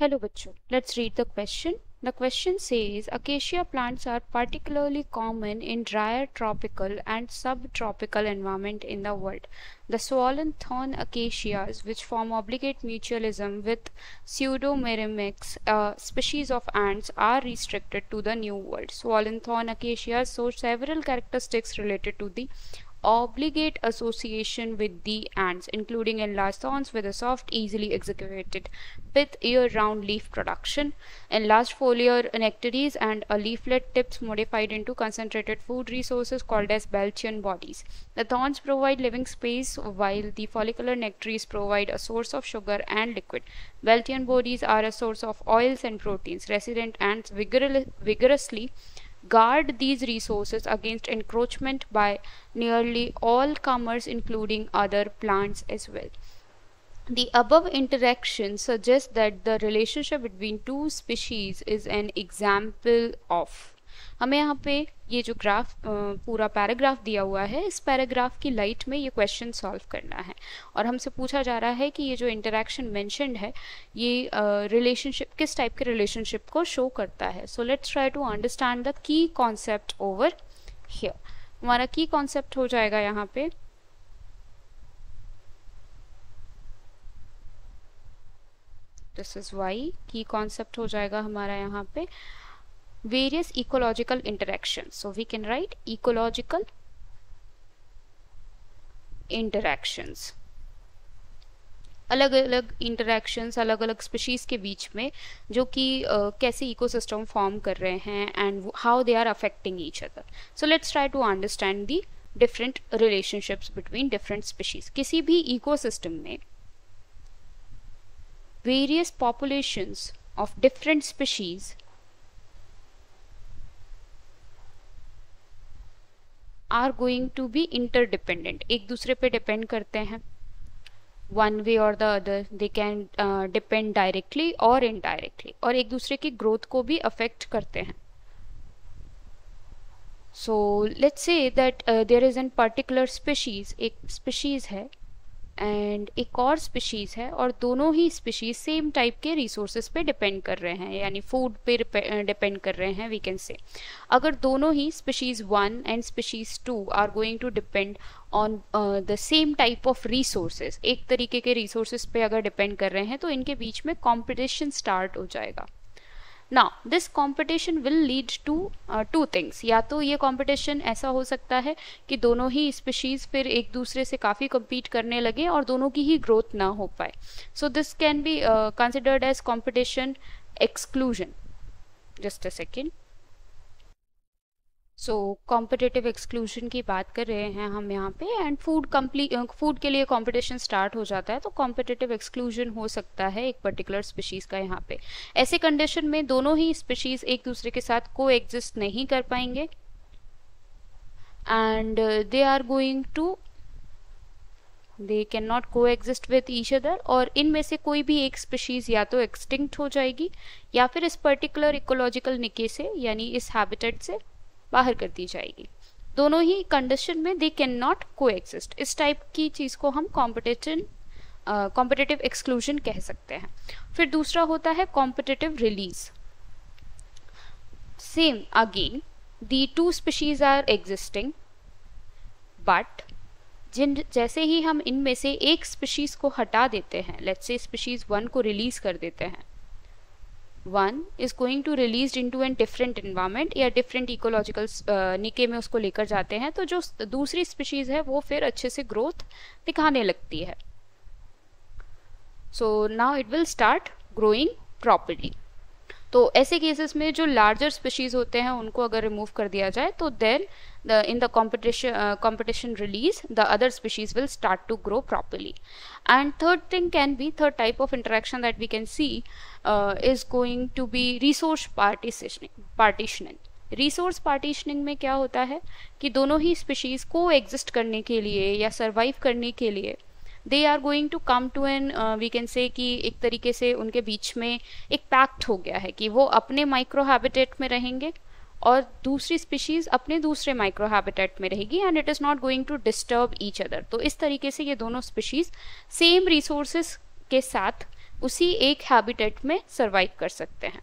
Hello bachcho, let's read the question. The question says acacia plants are particularly common in drier tropical and subtropical environment in the world. The swollen thorn acacias, which form obligate mutualism with Pseudomyrmex, a species of ants, are restricted to the New World. Swollen thorn acacias show several characteristics related to the obligate association with the ants, including enlarged thorns with a soft, easily excavated pith, year-round leaf production, enlarged foliar nectaries, and a leaflet tips modified into concentrated food resources called as Belchian bodies. The thorns provide living space while the follicular nectaries provide a source of sugar and liquid. Belchian bodies are a source of oils and proteins. Resident ants vigorously guard these resources against encroachment by nearly all comers, including other plants as well. The above interaction suggests that the relationship between two species is an example of. हमें यहाँ पे ये जो graph पूरा paragraph दिया हुआ है, इस पैराग्राफ की लाइट में ये क्वेश्चन सॉल्व करना है और हमसे पूछा जा रहा है कि ये जो इंटरेक्शन मेंशन्ड है ये रिलेशनशिप किस टाइप के रिलेशनशिप को शो करता है. So let's try to understand the key concept over here. हमारा की कॉन्सेप्ट हो जाएगा यहाँ पे this is why. Key concept हो जाएगा हमारा यहाँ पे various ecological interactions. So we can write ecological interactions. अलग अलग इंटरेक्शंस अलग अलग स्पीशीज के बीच में जो कि कैसे इकोसिस्टम फॉर्म कर रहे हैं and how they are affecting each other. So let's try to understand the different relationships between different species. किसी भी इकोसिस्टम में various populations of different species are going to be interdependent. एक दूसरे पे depend करते हैं. वन वे और the other they can depend directly और इनडायरेक्टली, और एक दूसरे की ग्रोथ को भी अफेक्ट करते हैं. So let's say that there is an particular species. एक स्पीशीज है एंड एक और स्पीशीज है और दोनों ही स्पीशीज सेम टाइप के रिसोर्सेज पे डिपेंड कर रहे हैं, यानी फूड पे डिपेंड कर रहे हैं वी कैन से. अगर दोनों ही species 1 and species 2 are going to depend on the same type of resources, एक तरीके के रिसोर्सेज पे अगर डिपेंड कर रहे हैं तो इनके बीच में कॉम्पिटिशन स्टार्ट हो जाएगा. Now, this competition will lead to two things. या तो ये competition ऐसा हो सकता है कि दोनों ही species फिर एक दूसरे से काफ़ी compete करने लगे और दोनों की ही growth ना हो पाए. So this can be considered as competition exclusion. Just a second. So competitive exclusion की बात कर रहे हैं हम यहाँ पे. एंड फूड के लिए कंपटीशन स्टार्ट हो जाता है तो कॉम्पिटिटिव एक्सक्लूजन हो सकता है एक पर्टिकुलर स्पीशीज़ का यहाँ पे. ऐसे कंडीशन में दोनों ही स्पीशीज़ एक दूसरे के साथ को एग्जिस्ट नहीं कर पाएंगे एंड दे कैन नॉट को एग्जिस्ट विथ ईच अदर, और इनमें से कोई भी एक स्पीशीज़ या तो एक्सटिंक्ट हो जाएगी या फिर इस पर्टिकुलर इकोलॉजिकल निके से यानी इस हैबिटेट से बाहर कर दी जाएगी. दोनों ही कंडीशन में दे कैन नॉट को एग्जिस्ट. इस टाइप की चीज़ को हम कॉम्पिटिटिव एक्सक्लूजन कह सकते हैं. फिर दूसरा होता है competitive release. Same again the two species are existing but जैसे ही हम इनमें से एक स्पीशीज को हटा देते हैं, लेट्स से स्पीशीज 1 को रिलीज कर देते हैं, one is going to release into an different environment या डिफरेंट इकोलॉजिकल निके में उसको लेकर जाते हैं, तो जो दूसरी स्पीशीज है वो फिर अच्छे से ग्रोथ दिखाने लगती है. So now it will start growing properly. तो ऐसे केसेस में जो लार्जर स्पीशीज होते हैं उनको अगर रिमूव कर दिया जाए तो then in the competition release the other species will start to grow properly. And third type of interaction that we can see is going to be resource partitioning. Resource partitioning में क्या होता है कि दोनों ही स्पीशीज को exist करने के लिए या सर्वाइव करने के लिए they are going to come to an we can say कि एक तरीके से उनके बीच में एक पैक्ट हो गया है कि वो अपने माइक्रो हैबिटेट में रहेंगे और दूसरी स्पीशीज अपने दूसरे माइक्रो हैबिटेट में रहेगी and it is not going to disturb each other. तो इस तरीके से ये दोनों स्पीशीज सेम रिसोर्सेज के साथ उसी एक हैबिटेट में सर्वाइव कर सकते हैं।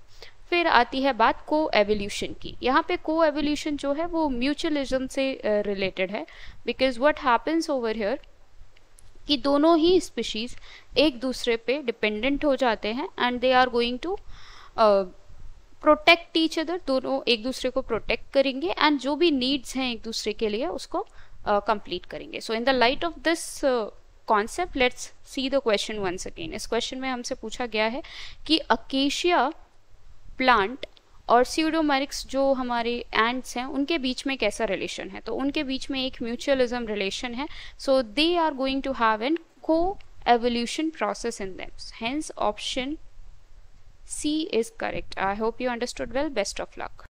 फिर आती है बात को एवोल्यूशन की। यहाँ पे को एवोल्यूशन जो है वो म्यूचुअलिज्म से रिलेटेड है, because what happens over here कि दोनों ही स्पीशीज एक दूसरे पे डिपेंडेंट हो जाते हैं and they are going to protect each other, दोनों एक दूसरे को प्रोटेक्ट करेंगे एंड जो भी नीड्स हैं एक दूसरे के लिए उसको कंप्लीट करेंगे। So in the light of this concept let's see the question once again. इस क्वेश्चन में हमसे पूछा गया है कि अकेशिया प्लांट और स्यूडोमोनास जो हमारे एंट्स हैं उनके बीच में कैसा रिलेशन है। तो उनके बीच में एक म्यूचुअलिज्म रिलेशन है, so they are going to have an coevolution process in them. Hence option C is correct. I hope you understood well. Best of luck.